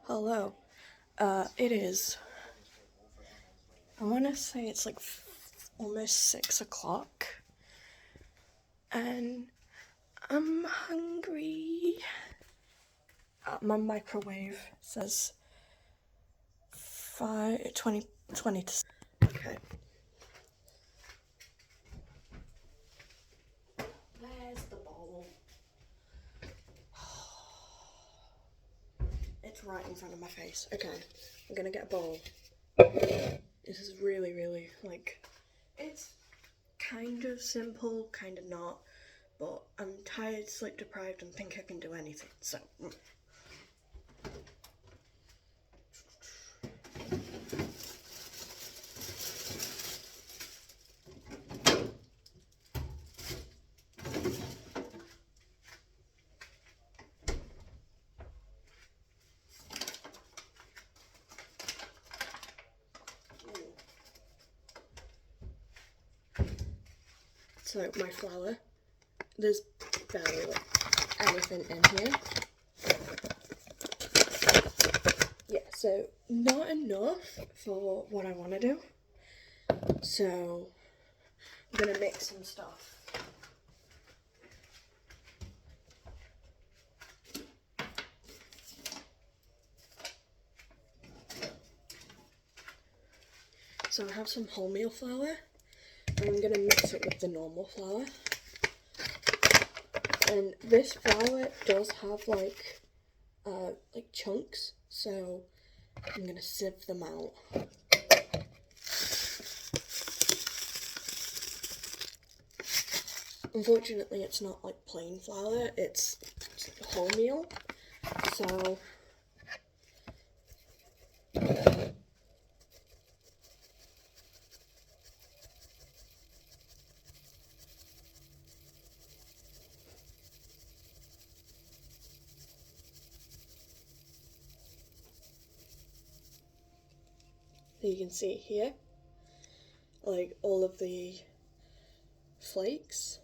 Hello. It is. I want to say it's like almost 6 o'clock. And I'm hungry. My microwave says 20 to. Okay. Where's the bowl? It's right in front of my face. Okay. I'm gonna get a bowl. This is really, it's kind of simple, kind of not, but I'm tired, sleep deprived, and think I can do anything, so. So my flour, there's barely anything in here. Yeah, so not enough for what I want to do. So I'm gonna mix some stuff. So I have some wholemeal flour, and I'm gonna mix it with the normal flour. And this flour does have like chunks, so I'm gonna sieve them out. Unfortunately, it's not like plain flour, it's wholemeal, so you can see here, like all of the flakes,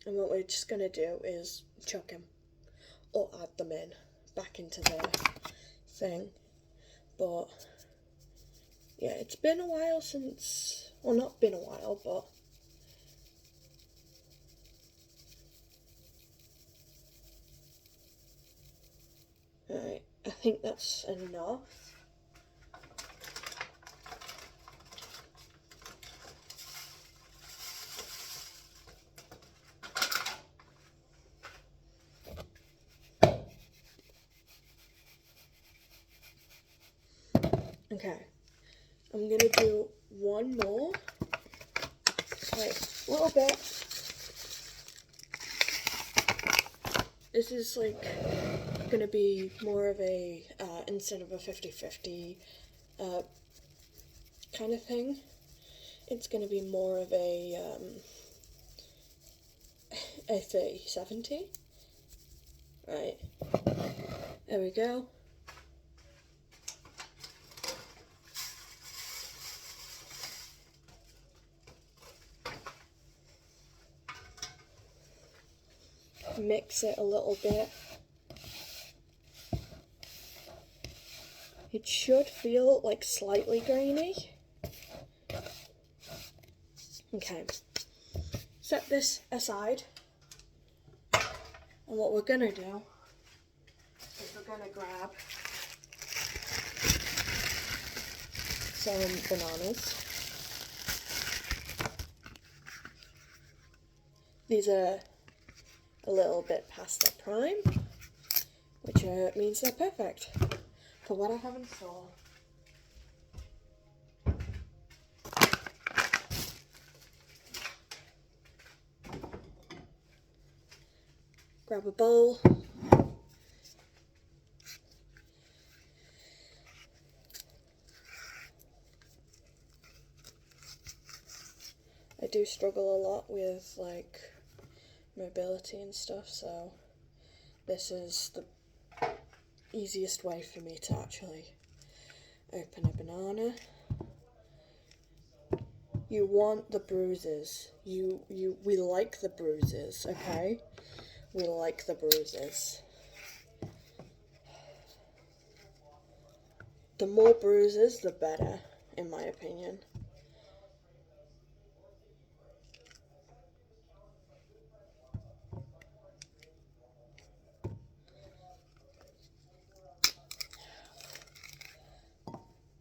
and what we're just gonna do is chuck them or add them back into the thing. But yeah, it's been a while since, well, not been a while, but alright, I think that's enough. Okay, I'm gonna do one more, like a little bit. This is like gonna be more of a, instead of a 50-50 kind of thing, it's gonna be more of a 30-70. Right, there we go. Mix it a little bit. It should feel like slightly grainy. Okay, set this aside, and what we're gonna do is we're gonna grab some bananas. These are a little bit past their prime, which means they're perfect for what I have in store. Grab a bowl. I do struggle a lot with like mobility and stuff, so this is the easiest way for me to actually open a banana. You want the bruises. We like the bruises, okay? We like the bruises. the more bruises, the better, in my opinion.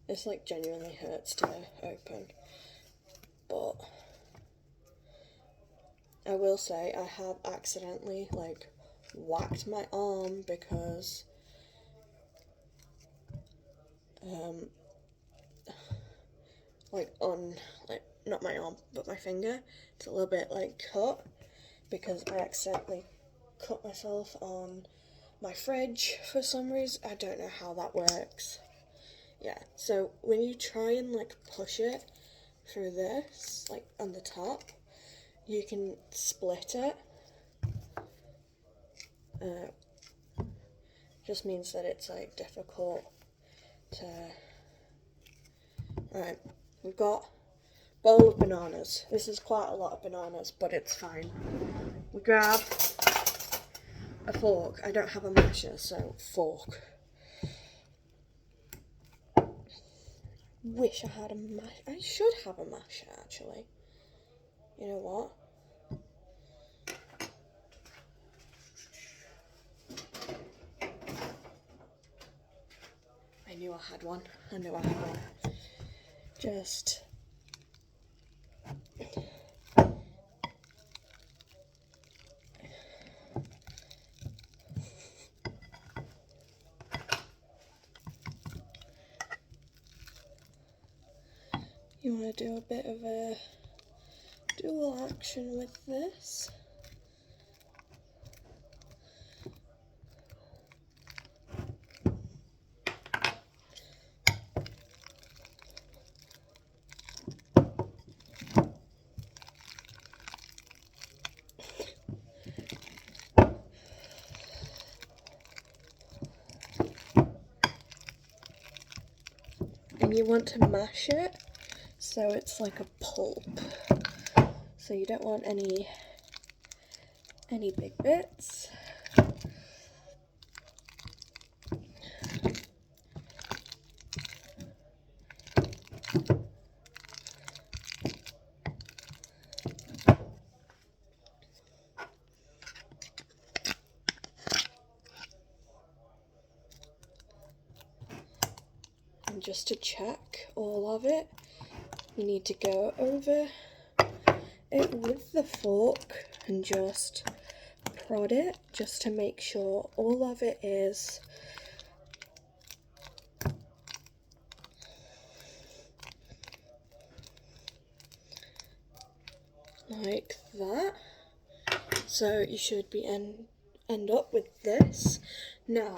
This like genuinely hurts to open, but I will say I have accidentally like whacked my arm because like not my arm but my finger, it's a little bit like cut because I accidentally cut myself on my fridge for some reason. I don't know how that works. Yeah, so when you try and like push it through this, like on the top, you can split it. Just means that it's like difficult to. Right, we've got a bowl of bananas. This is quite a lot of bananas, but it's fine. We grab a fork. I don't have a masher, so fork. Wish I had a mash. I should have a masher actually. You know what? I knew I had one. I knew I had one. Just you want to do a bit of a dual action with this. And you want to mash it so it's like a pulp. So you don't want any big bits. And just to check all of it, you need to go over it with the fork and just prod it just to make sure all of it is like that. So you should be end up with this. Now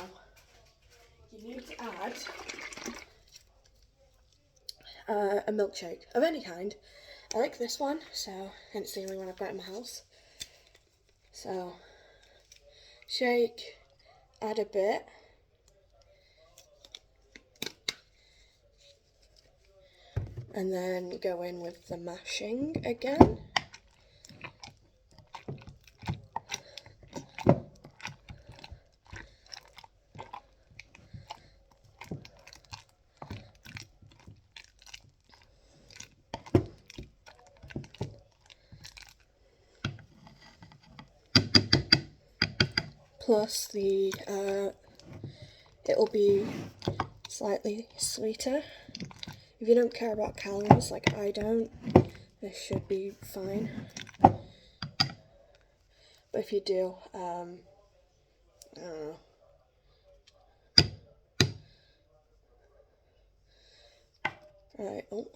you need to add a milkshake of any kind. I like this one, so, and it's the only one I've got in my house. So, shake, add a bit. And then go in with the mashing again. Plus the, it'll be slightly sweeter. If you don't care about calories like I don't, this should be fine. But if you do, I don't know. Right, oh.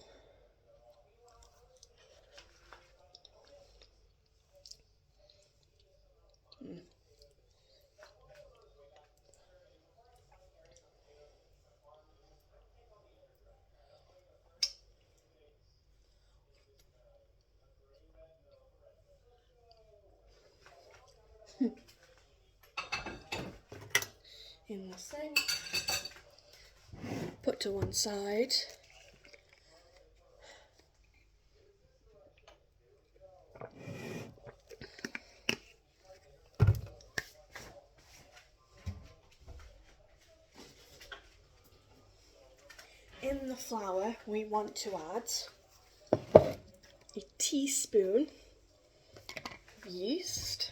In the sink, put to one side. in the flour, we want to add a teaspoon of yeast,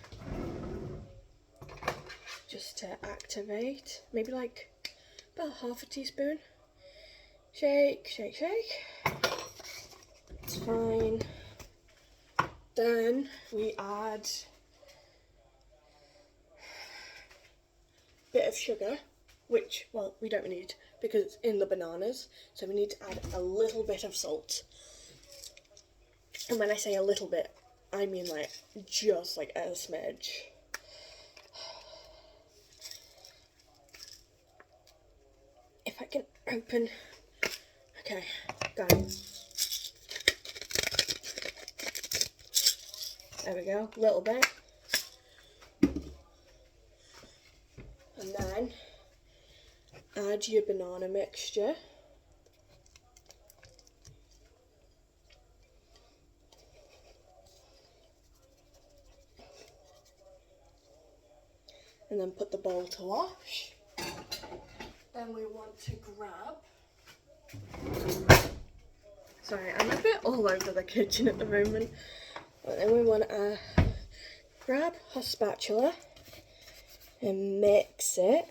just to activate, maybe like about half a teaspoon. Shake, shake, shake. It's fine. Then we add a bit of sugar, which, well, we don't need because it's in the bananas, so we need to add a little bit of salt. And when I say a little bit, I mean like just like a smidge. If I can open, okay, going. There we go, a little bit. And then add your banana mixture. And then put the bowl to wash. Then we want to grab, sorry, I'm a bit all over the kitchen at the moment. But then we want to grab a spatula and mix it.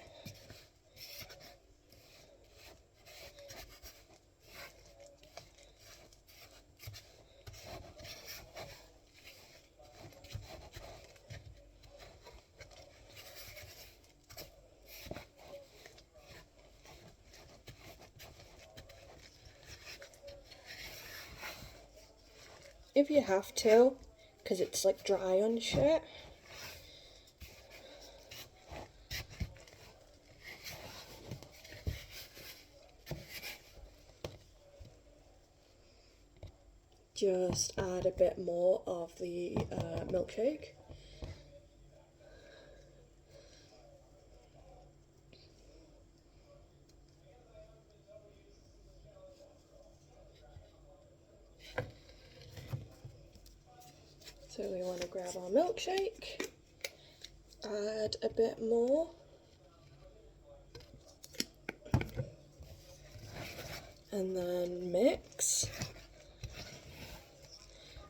If you have to, because it's like dry on shit. Just add a bit more of the milkshake. So we want to grab our milkshake, add a bit more, and then mix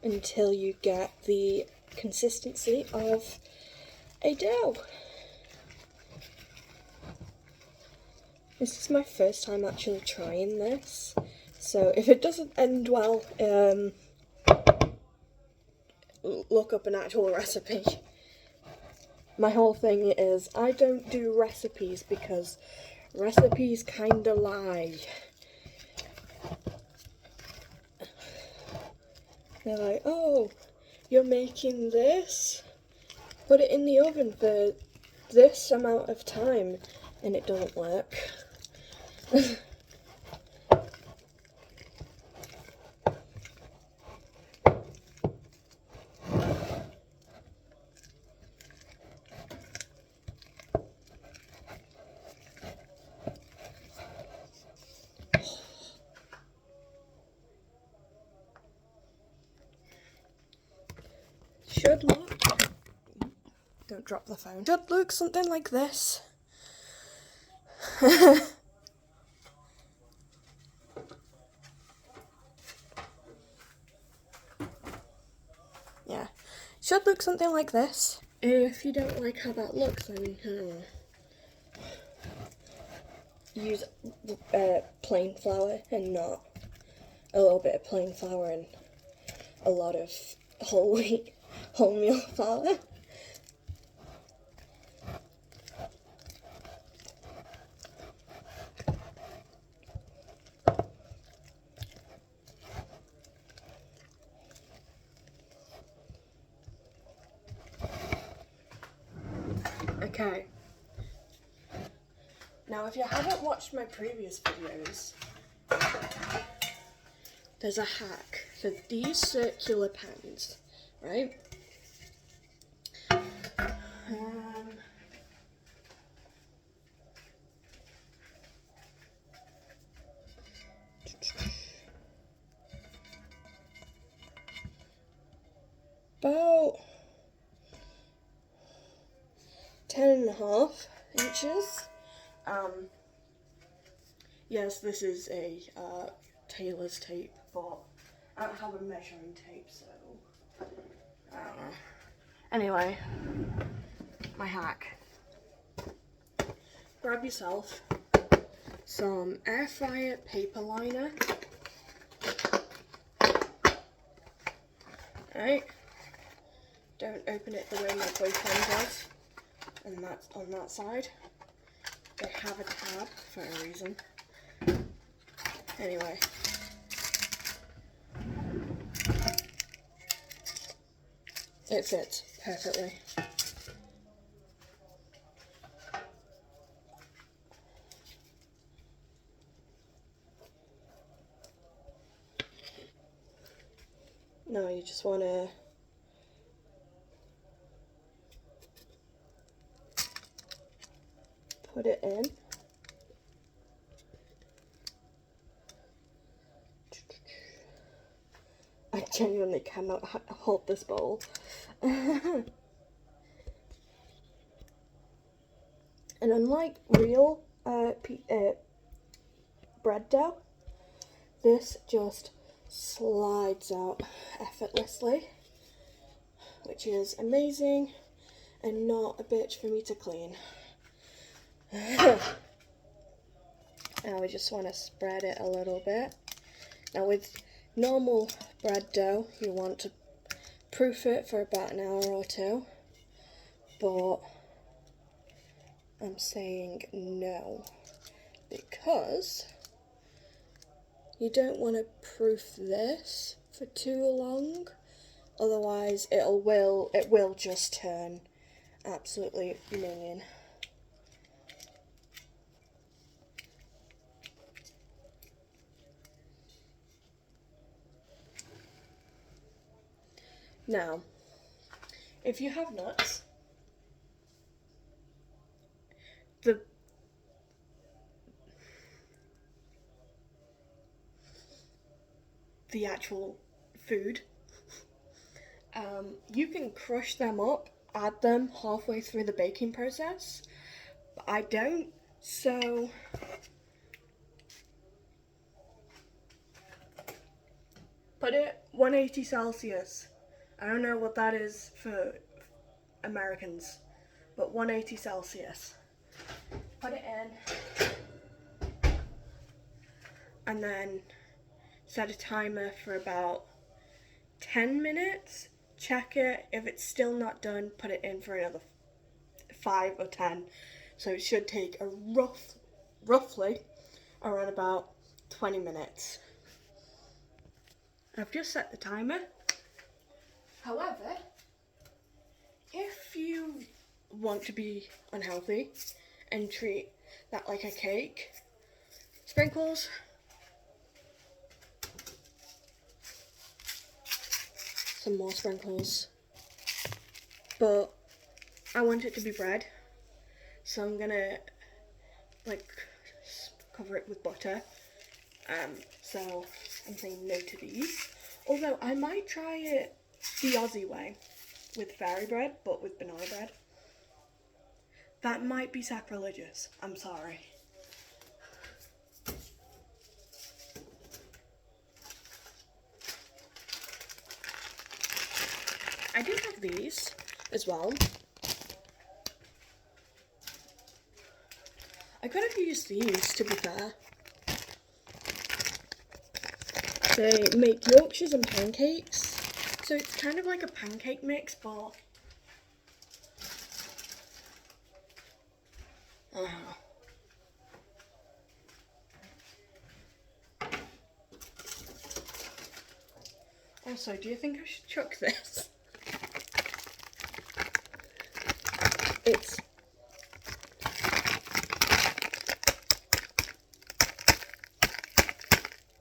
until you get the consistency of a dough. This is my first time actually trying this, so if it doesn't end well, look up an actual recipe. My whole thing is I don't do recipes because recipes kinda lie. They're like, oh, you're making this? Put it in the oven for this amount of time, and it doesn't work. Should look, don't drop the phone, should look something like this. Yeah, should look something like this. If you don't like how that looks, then use plain flour and not a little bit of plain flour and a lot of wholemeal flour. Okay. Now, if you haven't watched my previous videos, there's a hack for these circular pans, right? About 10.5 inches. Yes, this is a tailor's tape, but I don't have a measuring tape, so I don't know. Anyway, my hack. Grab yourself some air fryer paper liner. Alright. Don't open it the way my boyfriend does. And that's on that side. They have a tab for a reason. Anyway. It fits perfectly. Now you just want to put it in. I genuinely cannot hold this bowl. And unlike real bread dough, this just slides out effortlessly, which is amazing and not a bitch for me to clean. Now we just want to spread it a little bit. Now with normal bread dough, you want to proof it for about an hour or two, but I'm saying no, because you don't want to proof this for too long, otherwise it will just turn absolutely minging. Now, if you have nuts, the actual food, you can crush them up, add them halfway through the baking process, but I don't, so put it 180 Celsius. I don't know what that is for Americans, but 180 Celsius. Put it in, and then set a timer for about 10 minutes. Check it. If it's still not done, put it in for another 5 or 10. So it should take a roughly around about 20 minutes. I've just set the timer. However, if you want to be unhealthy and treat that like a cake, sprinkles, some more sprinkles, but I want it to be bread, so I'm gonna cover it with butter. So I'm saying no to these, although I might try it the Aussie way with fairy bread, but with banana bread. That might be sacrilegious, I'm sorry. I do have these as well. I could have used these, to be fair. They make Yorkshires and pancakes, so it's kind of like a pancake mix, but Also, do you think I should chuck this?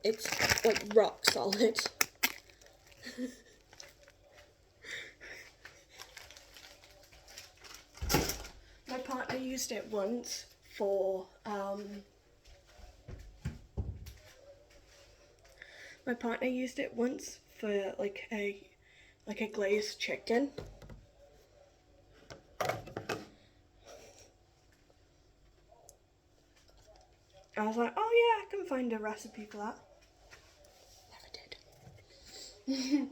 It's like rock solid. My partner used it once for like a glazed chicken. I was like, oh yeah, I can find a recipe for that. Never did.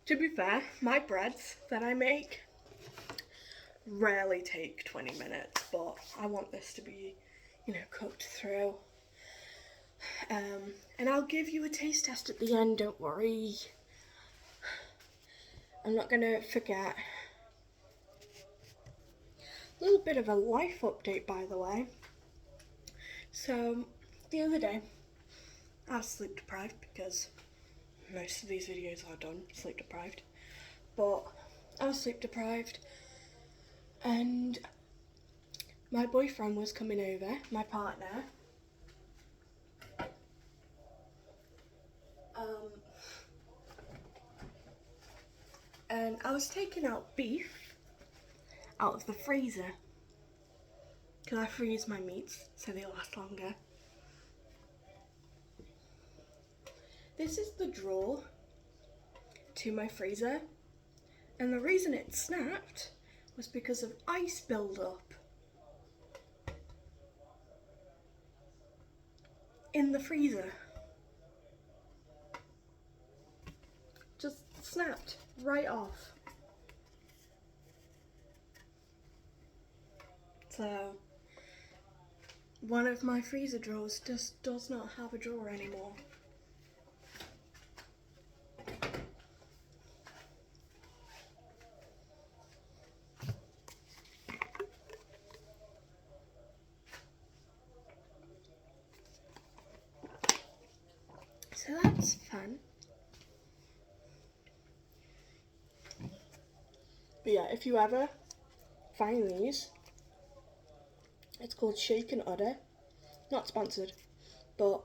To be fair, my breads that I make rarely take 20 minutes, but I want this to be, cooked through. And I'll give you a taste test at the end, don't worry. I'm not gonna forget. A little bit of a life update, by the way. So, the other day, I was sleep deprived because most of these videos are done sleep deprived. But I was sleep deprived, and my boyfriend was coming over, my partner. And I was taking out beef out of the freezer because I freeze my meats so they last longer. This is the drawer to my freezer, and the reason it snapped was because of ice buildup in the freezer. Just snapped right off. So one of my freezer drawers just does not have a drawer anymore. So that's fun. But yeah, if you ever find these, it's called Shake and Udder. Not sponsored, but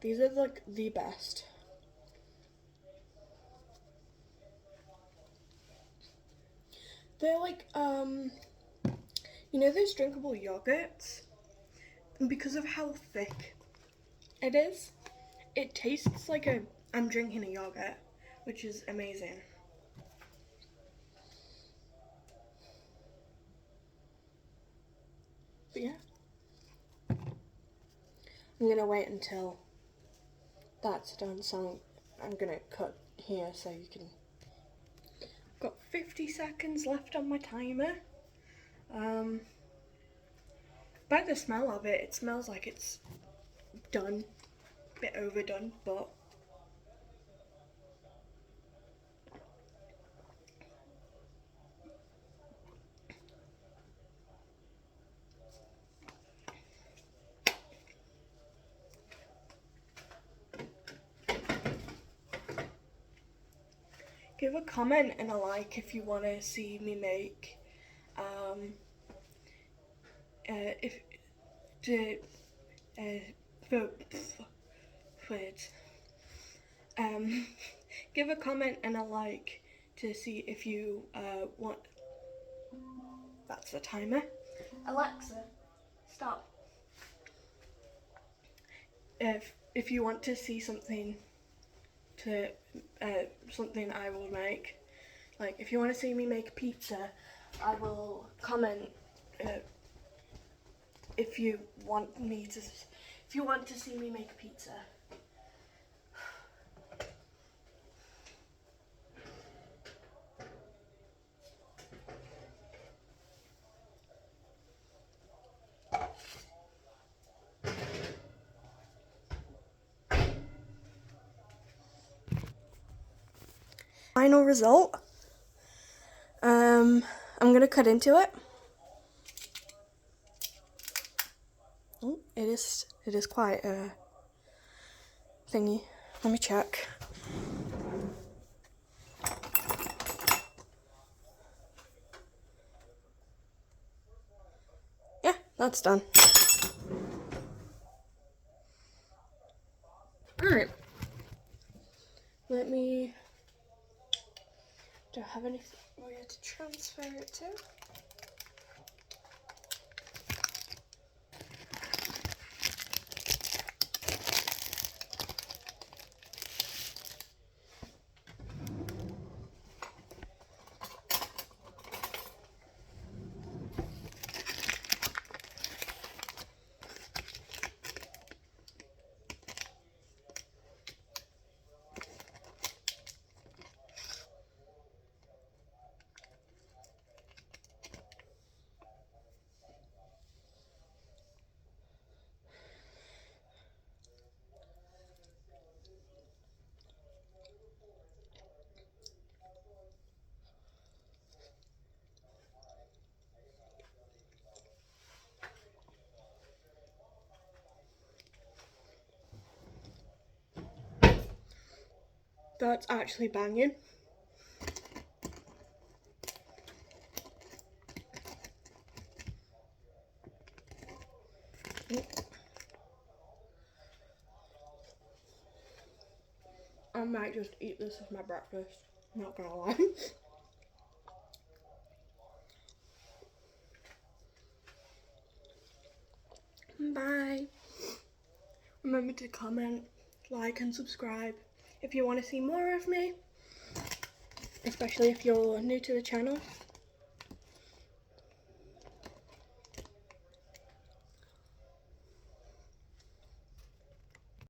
these are like the best. They're like, those drinkable yogurts? And because of how thick it is, it tastes like I'm drinking a yogurt, which is amazing. But yeah, I'm gonna wait until that's done, so I'm gonna cut here so you can. Got 50 seconds left on my timer. By the smell of it, it smells like it's done, a bit overdone, but give a comment and a like if you want to see me make give a comment and a like to see if you want. That's the timer. Alexa, stop. If you want to see something something I will make, like if you want to see me make pizza, I will comment if you want to see me make pizza. Final result. I'm gonna cut into it. Oh, it is quite a thingy. Let me check. Yeah, that's done. Alright. Do I have anything where to transfer it to? That's actually banging. I might just eat this as my breakfast, not gonna lie. Bye. Remember to comment, like and subscribe if you want to see more of me, especially if you're new to the channel.